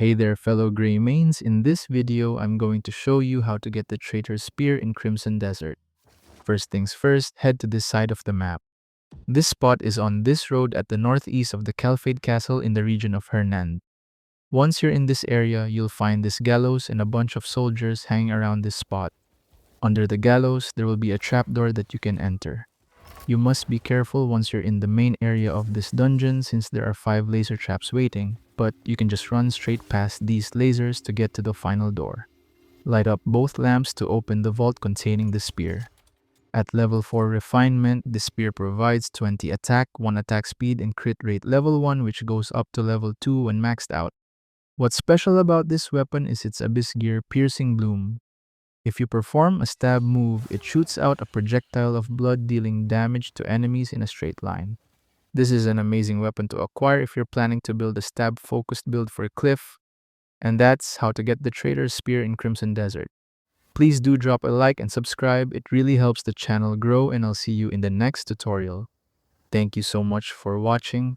Hey there fellow Grey Mains, in this video I'm going to show you how to get the Traitor's Spear in Crimson Desert. First things first, head to this side of the map. This spot is on this road at the northeast of the Caliphate Castle in the region of Hernand. Once you're in this area, you'll find this gallows and a bunch of soldiers hanging around this spot. Under the gallows, there will be a trapdoor that you can enter. You must be careful once you're in the main area of this dungeon since there are 5 laser traps waiting, but you can just run straight past these lasers to get to the final door. Light up both lamps to open the vault containing the spear. At level 4 refinement, the spear provides 20 attack, 1 attack speed, and crit rate level 1 which goes up to level 2 when maxed out. What's special about this weapon is its Abyss Gear Piercing Bloom. If you perform a stab move, it shoots out a projectile of blood dealing damage to enemies in a straight line. This is an amazing weapon to acquire if you're planning to build a stab-focused build for Cliff. And that's how to get the Traitor's Spear in Crimson Desert. Please do drop a like and subscribe, it really helps the channel grow, and I'll see you in the next tutorial. Thank you so much for watching.